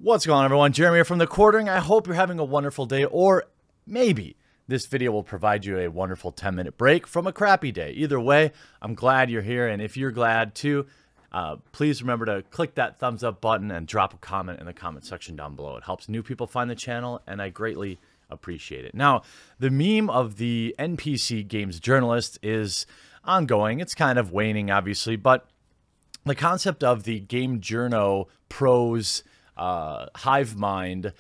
What's going on, everyone? Jeremy here from The Quartering. I hope you're having a wonderful day, or maybe this video will provide you a wonderful 10-minute break from a crappy day. Either way, I'm glad you're here, and if you're glad too, please remember to click that thumbs up button and drop a comment in the comment section down below. It helps new people find the channel, and I greatly appreciate it. Now, the meme of the NPC games journalist is ongoing. It's kind of waning, obviously, but the concept of the game journo pros hive mind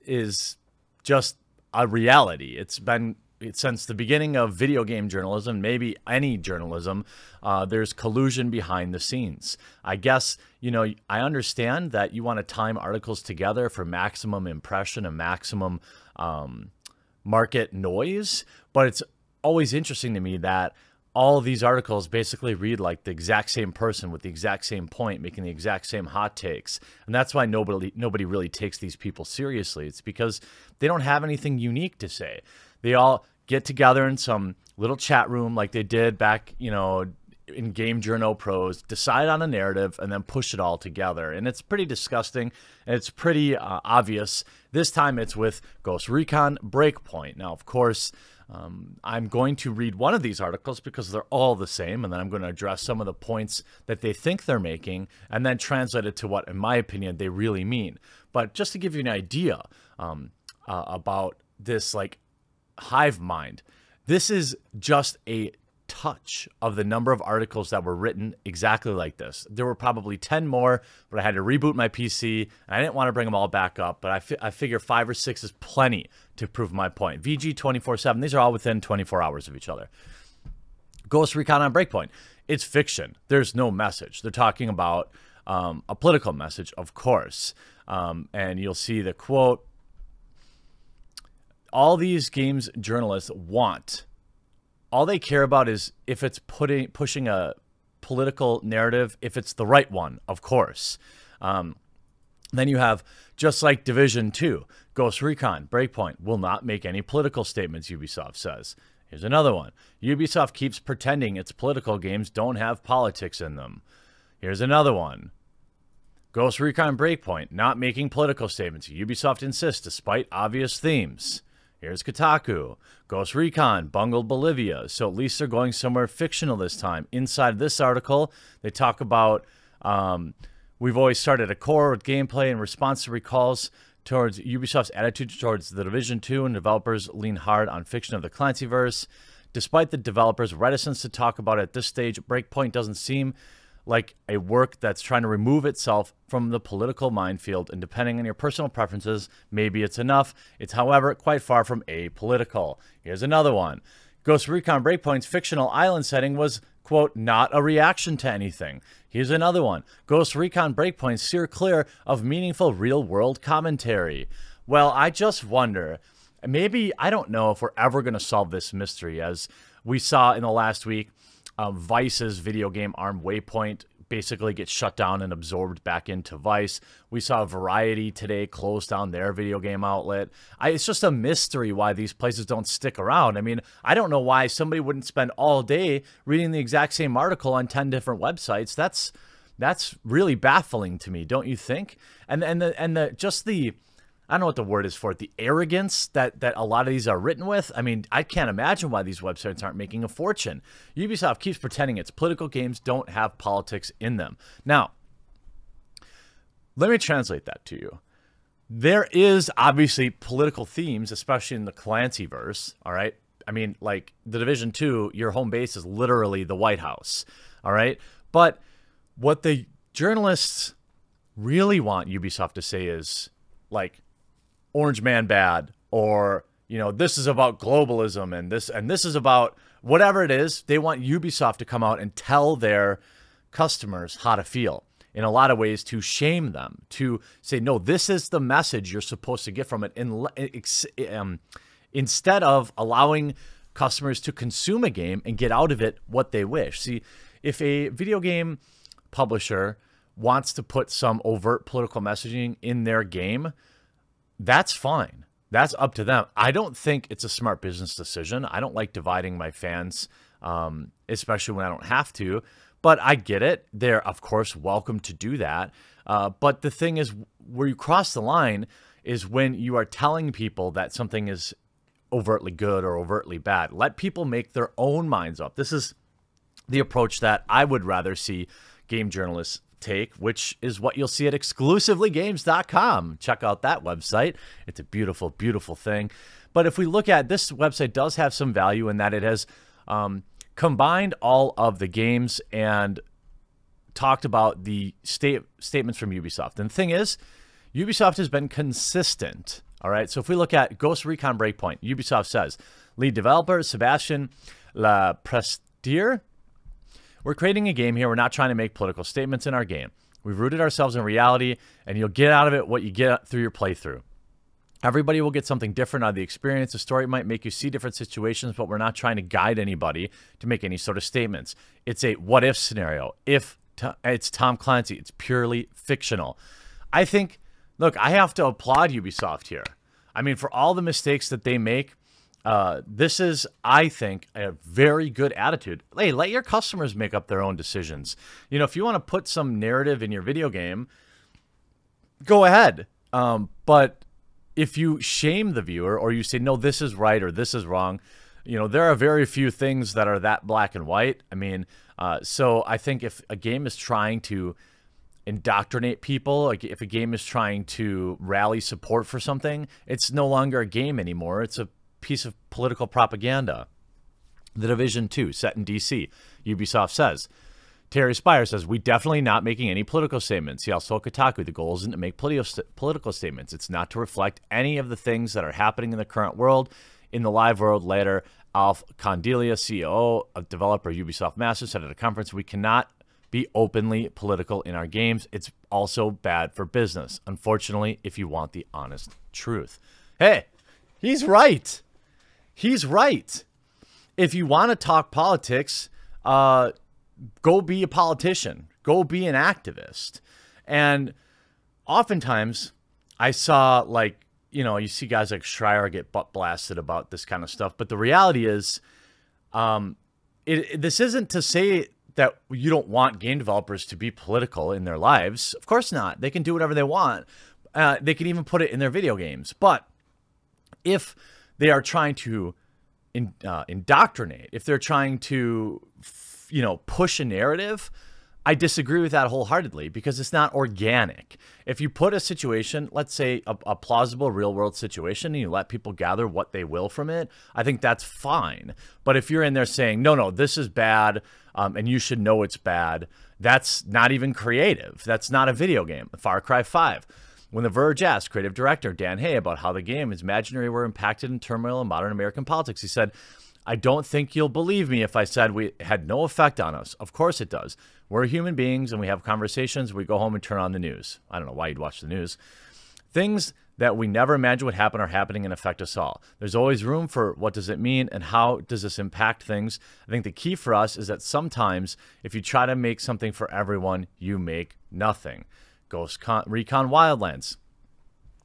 is just a reality. It's been since the beginning of video game journalism, maybe any journalism. There's collusion behind the scenes. I guess, you know, I understand that you want to time articles together for maximum impression and maximum market noise, but it's always interesting to me that all of these articles basically read like the exact same person with the exact same point, making the exact same hot takes. And that's why nobody really takes these people seriously. It's because they don't have anything unique to say. They all get together in some little chat room like they did back, you know, in Game Journo Pros, decide on a narrative, and then push it all together. And it's pretty disgusting, and it's pretty obvious. This time it's with Ghost Recon Breakpoint. Now, of course, I'm going to read one of these articles because they're all the same, and then I'm going to address some of the points that they think they're making, and then translate it to what, in my opinion, they really mean. But just to give you an idea about this, like, hive mind, this is just a touch of the number of articles that were written exactly like this. There were probably 10 more, but I had to reboot my PC, and I didn't want to bring them all back up, but I figure 5 or 6 is plenty to prove my point. VG 24/7, these are all within 24 hours of each other. Ghost Recon on Breakpoint, it's fiction. There's no message. They're talking about a political message, of course, and you'll see the quote, all these games journalists want, all they care about is if it's pushing a political narrative, if it's the right one, of course. Then you have, just like Division 2, Ghost Recon Breakpoint will not make any political statements, Ubisoft says. Here's another one. Ubisoft keeps pretending its political games don't have politics in them. Here's another one. Ghost Recon Breakpoint not making political statements. Ubisoft insists despite obvious themes. Here's Kotaku. Ghost Recon bungled Bolivia, so at least they're going somewhere fictional this time. Inside this article, they talk about we've always started a core with gameplay in response to recalls towards Ubisoft's attitude towards The Division 2, and developers lean hard on fiction of the Clancyverse. Despite the developers' reticence to talk about it at this stage, Breakpoint doesn't seem like a work that's trying to remove itself from the political minefield, and depending on your personal preferences, maybe it's enough. It's, however, quite far from apolitical. Here's another one. Ghost Recon Breakpoint's fictional island setting was, quote, not a reaction to anything. Here's another one. Ghost Recon Breakpoint steer clear of meaningful real-world commentary. Well, I just wonder, maybe, I don't know if we're ever going to solve this mystery. As we saw in the last week, Vice's video game arm Waypoint basically gets shut down and absorbed back into Vice. We saw Variety today close down their video game outlet. It's just a mystery why these places don't stick around. I mean, I don't know why somebody wouldn't spend all day reading the exact same article on 10 different websites. That's really baffling to me, don't you think? And the I don't know what the word is for it, the arrogance that a lot of these are written with. I mean, I can't imagine why these websites aren't making a fortune. Ubisoft keeps pretending its political games don't have politics in them. Now, let me translate that to you. There is obviously political themes, especially in the Clancyverse, all right? I mean, like The Division 2, your home base is literally the White House, all right? But what the journalists really want Ubisoft to say is, like, Orange Man bad, or, you know, this is about globalism, and this is about whatever it is. They want Ubisoft to come out and tell their customers how to feel, in a lot of ways to shame them, to say, no, this is the message you're supposed to get from it, instead of allowing customers to consume a game and get out of it what they wish. See, if a video game publisher wants to put some overt political messaging in their game, that's fine. That's up to them. I don't think it's a smart business decision. I don't like dividing my fans, especially when I don't have to. But I get it. They're, of course, welcome to do that. But the thing is, where you cross the line is when you are telling people that something is overtly good or overtly bad. Let people make their own minds up. This is the approach that I would rather see game journalists take, which is what you'll see at exclusivelygames.com. Check out that website. It's a beautiful, beautiful thing. But if we look at this website, does have some value in that it has combined all of the games and talked about the statements from Ubisoft. And the thing is, Ubisoft has been consistent. All right. So if we look at Ghost Recon Breakpoint, Ubisoft says, lead developer Sebastian Leprestier, we're creating a game here. We're not trying to make political statements in our game. We've rooted ourselves in reality, and you'll get out of it what you get through your playthrough. Everybody will get something different out of the experience. The story might make you see different situations, but we're not trying to guide anybody to make any sort of statements. It's a what-if scenario. If it's Tom Clancy, it's purely fictional. I think, look, I have to applaud Ubisoft here. I mean, for all the mistakes that they make, this is, I think, a very good attitude. Hey, let your customers make up their own decisions. You know, if you want to put some narrative in your video game, go ahead. But if you shame the viewer or you say, no, this is right or this is wrong, you know, there are very few things that are that black and white. I mean, so I think if a game is trying to indoctrinate people, like if a game is trying to rally support for something, it's no longer a game anymore. It's a piece of political propaganda. The Division 2, set in DC, Ubisoft says. Terry Spire says, we definitely not making any political statements. He also told Kotaku, the goal isn't to make political statements. It's not to reflect any of the things that are happening in the current world. In the live world later, Alf Condelia, CEO of developer Ubisoft Masters, said at a conference, we cannot be openly political in our games. It's also bad for business, unfortunately, if you want the honest truth. Hey, he's right. He's right. If you want to talk politics, go be a politician. Go be an activist. And oftentimes, I saw, like, you know, you see guys like Schreier get butt blasted about this kind of stuff. But the reality is, this isn't to say that you don't want game developers to be political in their lives. Of course not. They can do whatever they want. They can even put it in their video games. But if they are trying to indoctrinate, if they're trying to, you know, push a narrative, I disagree with that wholeheartedly because it's not organic. If you put a situation, let's say a plausible real world situation, and you let people gather what they will from it, I think that's fine. But if you're in there saying, no, no, this is bad, and you should know it's bad, that's not even creative. That's not a video game. Far Cry 5. When The Verge asked creative director Dan Hay about how the game is imaginary were impacted in turmoil in modern American politics, he said, I don't think you'll believe me if I said we had no effect on us. Of course it does. We're human beings and we have conversations. We go home and turn on the news. I don't know why you'd watch the news. Things that we never imagined would happen are happening and affect us all. There's always room for what does it mean and how does this impact things. I think the key for us is that sometimes if you try to make something for everyone, you make nothing. Recon Wildlands.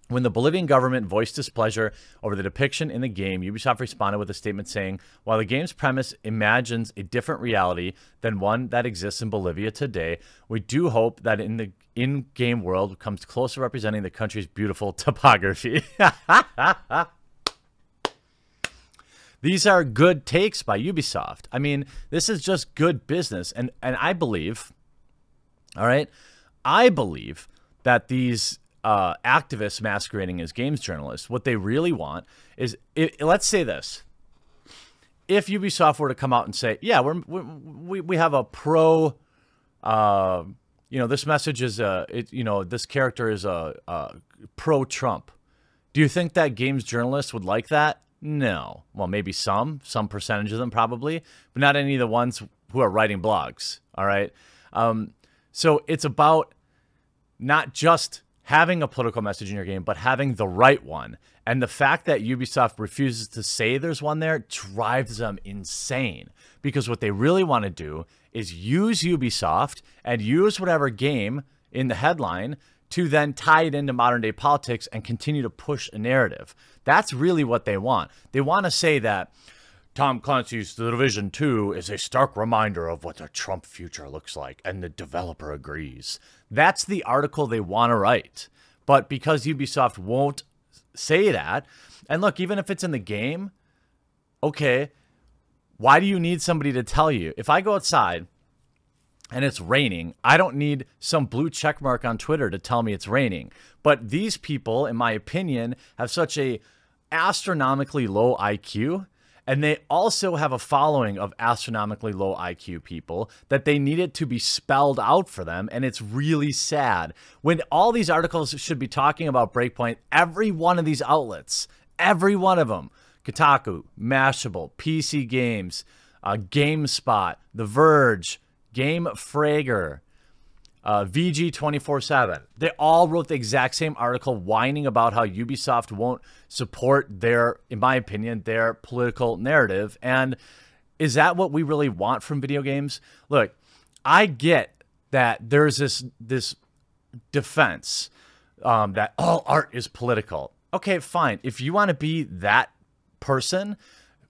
When the Bolivian government voiced displeasure over the depiction in the game, Ubisoft responded with a statement saying, while the game's premise imagines a different reality than one that exists in Bolivia today, we do hope that in the in-game world comes close to representing the country's beautiful topography. These are good takes by Ubisoft. I mean, this is just good business. And I believe, all right, I believe that these activists masquerading as games journalists, what they really want is, let's say this. If Ubisoft were to come out and say, yeah, we have a pro, you know, this message is, you know, this character is a pro-Trump. Do you think that games journalists would like that? No. Well, maybe some percentage of them probably, but not any of the ones who are writing blogs. All right. So it's about not just having a political message in your game, but having the right one. And the fact that Ubisoft refuses to say there's one there drives them insane, because what they really want to do is use Ubisoft and use whatever game in the headline to then tie it into modern day politics and continue to push a narrative. That's really what they want. They want to say that Tom Clancy's The Division 2 is a stark reminder of what the Trump future looks like, and the developer agrees. That's the article they want to write. But because Ubisoft won't say that, and look, even if it's in the game, okay, why do you need somebody to tell you? If I go outside and it's raining, I don't need some blue check mark on Twitter to tell me it's raining. But these people, in my opinion, have such a astronomically low IQ, and they also have a following of astronomically low IQ people that they need it to be spelled out for them, and it's really sad. When all these articles should be talking about Breakpoint, every one of these outlets, every one of them, Kotaku, Mashable, PC Games, GameSpot, The Verge, Game Fragger, VG 24/7. They all wrote the exact same article whining about how Ubisoft won't support their, in my opinion, their political narrative. And is that what we really want from video games? Look, I get that there's this defense that all art is political. Okay, fine. If you want to be that person,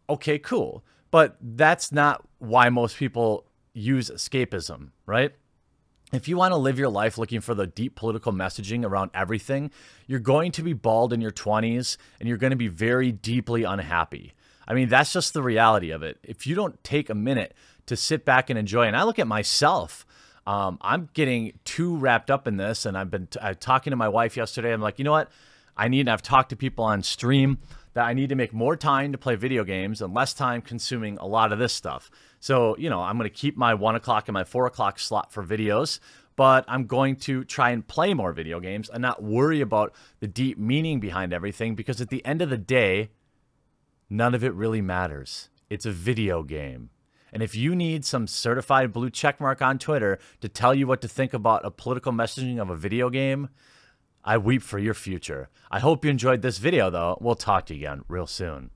okay, cool. But that's not why most people use escapism, right? If you want to live your life looking for the deep political messaging around everything, you're going to be bald in your 20s and you're going to be very deeply unhappy. I mean, that's just the reality of it. If you don't take a minute to sit back and enjoy, and I look at myself, I'm getting too wrapped up in this, and I've been talking to my wife yesterday. I'm like, you know what? I've talked to people on stream that I need to make more time to play video games and less time consuming a lot of this stuff. So, you know, I'm going to keep my 1 o'clock and my 4 o'clock slot for videos, but I'm going to try and play more video games and not worry about the deep meaning behind everything, because at the end of the day, none of it really matters. It's a video game. And if you need some certified blue checkmark on Twitter to tell you what to think about a political messaging of a video game, I weep for your future. I hope you enjoyed this video, though. We'll talk to you again real soon.